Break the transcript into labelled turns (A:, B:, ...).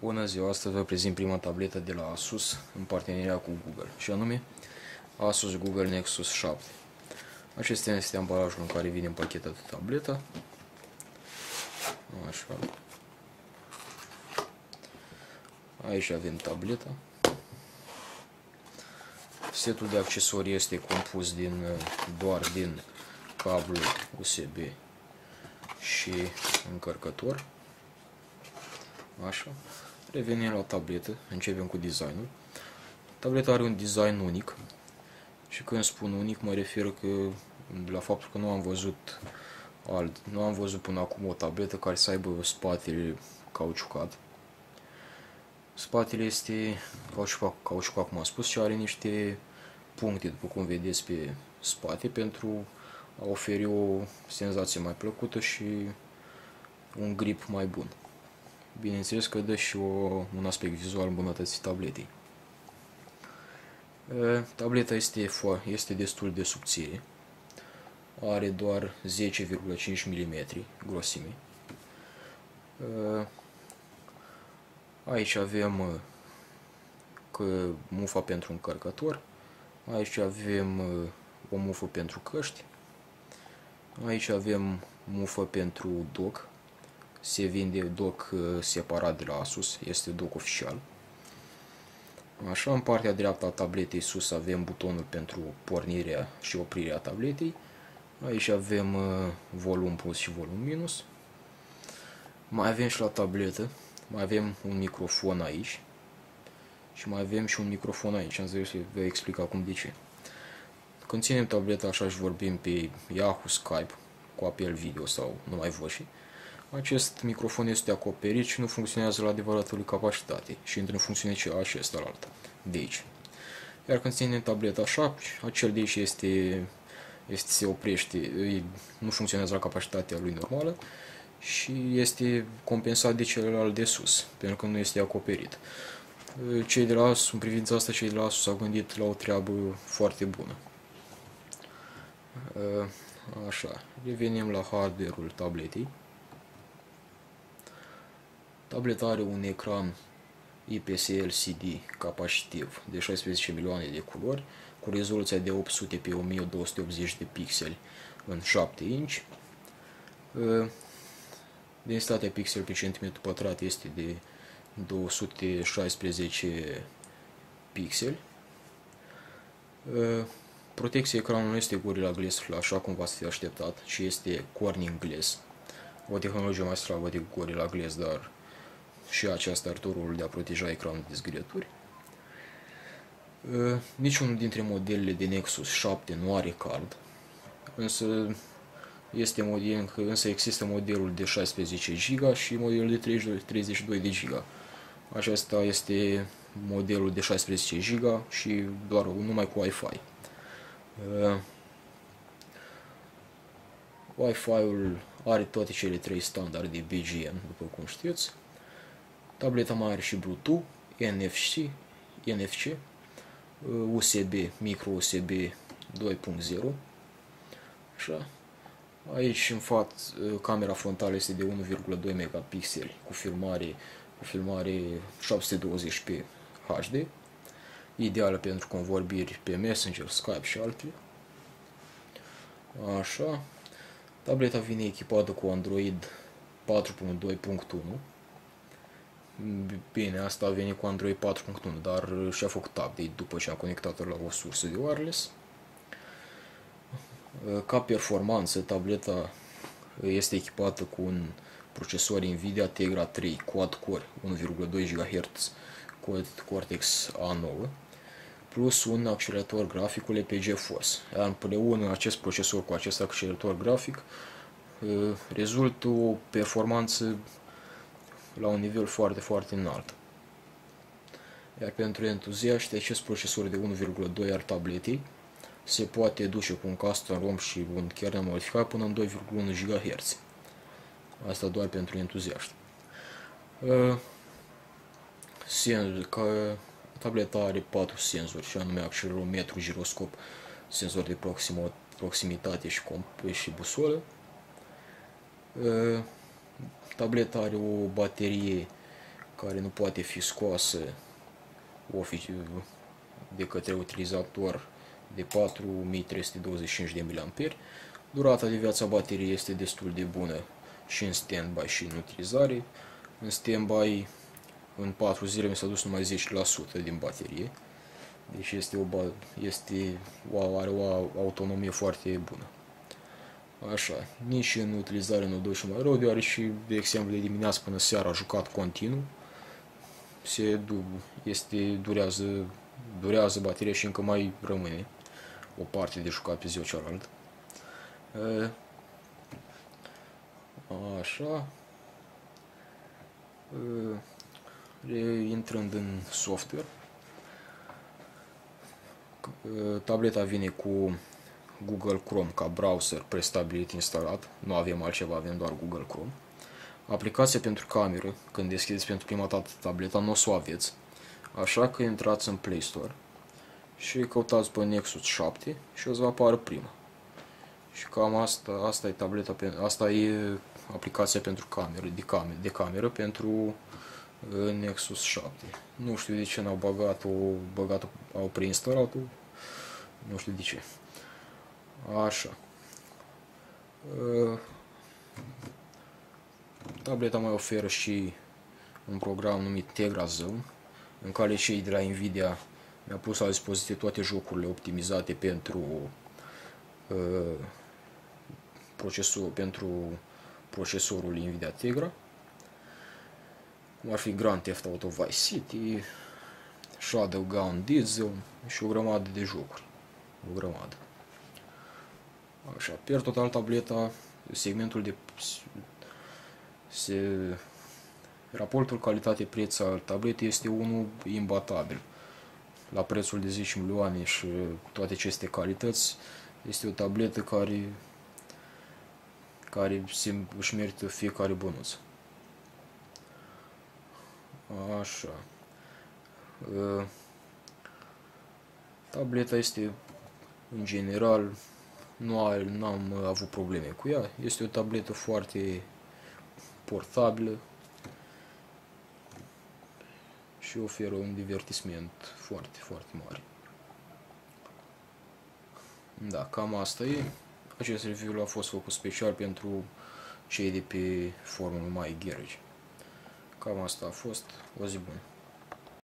A: Bună ziua, astăzi vă prezint prima tabletă de la Asus în parteneria cu Google, și anume Asus Google Nexus 7. Acesta este ambalajul în care vine împachetată tableta. Așa. Aici avem tableta. Setul de accesorii este compus doar din cablu USB și încărcător. Așa. Revenim la tabletă, începem cu designul. Tableta are un design unic. Și când spun unic, mă refer la faptul că nu am văzut până acum o tabletă care să aibă spatele cauciucat. Spatele este cauciucat, cum am spus, și are niște puncte, după cum vedeți pe spate, pentru a oferi o senzație mai plăcută și un grip mai bun. Bineînțeles că dă și un aspect vizual îmbunătățit tabletei. Tableta este destul de subțire. Are doar 10,5 mm grosime. Aici avem mufa pentru încărcător. Aici avem o mufă pentru căști. Aici avem mufă pentru dock. Se vinde dock separat de la Asus, este dock oficial. Așa, în partea dreaptă a tabletei sus avem butonul pentru pornirea și oprirea tabletei. Aici avem volum plus și volum minus. Mai avem și la tabletă, mai avem un microfon aici. Și mai avem și un microfon aici, am zis să vă explic acum de ce. Când ținem tableta așa și vorbim pe Yahoo, Skype, cu apel video sau numai voce, acest microfon este acoperit și nu funcționează la adevărata lui capacitate și intră în funcțiune acesta la alta, de aici. Iar când ținem tableta așa, acel de aici se oprește, nu funcționează la capacitatea lui normală și este compensat de celălalt de sus, pentru că nu este acoperit. Cei de la Asus, în privința asta, cei de la Asus s-au gândit la o treabă foarte bună. Așa, revenim la hardware-ul tabletei. Tableta are un ecran IPS LCD capacitiv de 16 milioane de culori, cu rezoluția de 800 pe 1280 de pixeli în 7 inch. Densitatea pixel pe centimetru pătrat este de 216 pixeli. Protecția ecranului este Gorilla Glass Flash, așa cum v-ați fi așteptat, și este Corning Glass, o tehnologie mai slabă de Gorilla Glass, dar și aceasta are rolul de a proteja ecranul de zgârieturi. Niciunul dintre modelele de Nexus 7 nu are card, însă există modelul de 16 GB și modelul de 32 de GB. Acesta este modelul de 16 GB și doar numai cu Wi-Fi. Wi-Fi-ul are toate cele 3 standarde BGN, după cum știți. Tableta mai are și Bluetooth, NFC, USB, micro USB 2.0. Așa. Aici în față camera frontală este de 1,2 megapixeli cu filmare 720p HD, ideală pentru convorbiri pe Messenger, Skype și altele. Așa. Tableta vine echipată cu Android 4.2.1. Bine, asta a venit cu Android 4.1, dar și-a făcut update după ce am conectat-o la o sursă de wireless. Ca performanță, tableta este echipată cu un procesor Nvidia Tegra 3 quad-core 1,2 GHz Cortex A9 plus un accelerator grafic ULP GeForce. Iar împreună acest procesor cu acest accelerator grafic rezultă o performanță la un nivel foarte, foarte înalt. Iar pentru entuziaști, acest procesor de 1,2 al tabletei se poate duce cu un custom ROM și un kernel modificat până în 2,1 GHz. Asta doar pentru entuziaști. Tableta are 4 senzori, și anume accelerometru, giroscop, senzor de proximitate și busolă. Tableta are o baterie care nu poate fi scoasă de către utilizator de 4325 de mAh. Durata de viață a bateriei este destul de bună și în standby și în utilizare. În standby, în 4 zile mi s-a dus numai 10% din baterie. Deci are o autonomie foarte bună. Așa, nici în utilizare nu dă și mai rău, deoarece, de exemplu, de dimineață până seara a jucat continuu. Durează bateria și încă mai rămâne o parte de jucat pe ziua cealaltă. Așa. Intrând în software, tableta vine cu Google Chrome ca browser prestabilit instalat, nu avem altceva, avem doar Google Chrome. Aplicația pentru cameră, când deschideți pentru prima dată tableta, nu o să o aveți, așa că intrați în Play Store și căutați pe Nexus 7 și o să vă apară prima. Și cam asta e tableta, asta e aplicația pentru cameră, de cameră pentru Nexus 7. Nu știu de ce n-au au preinstalat-o, nu știu de ce. Așa. Tableta mai oferă și un program numit Tegra Zone, în care cei de la Nvidia mi-au pus la dispoziție toate jocurile optimizate pentru procesorul Nvidia Tegra, cum ar fi Grand Theft Auto Vice City, Shadowgun Diesel și o grămadă de jocuri. O grămadă. Așa, per total tableta, raportul calitate-preț al tabletei este unul imbatabil. La prețul de 10 milioane și toate aceste calități, este o tabletă care își merită fiecare bănuț. Așa. Tableta este, în general, n-am avut probleme cu ea. Este o tabletă foarte portabilă și oferă un divertisment foarte, foarte mare. Da, cam asta e. Acest review a fost făcut special pentru cei de pe forumul My Garage. Cam asta a fost. O zi bună!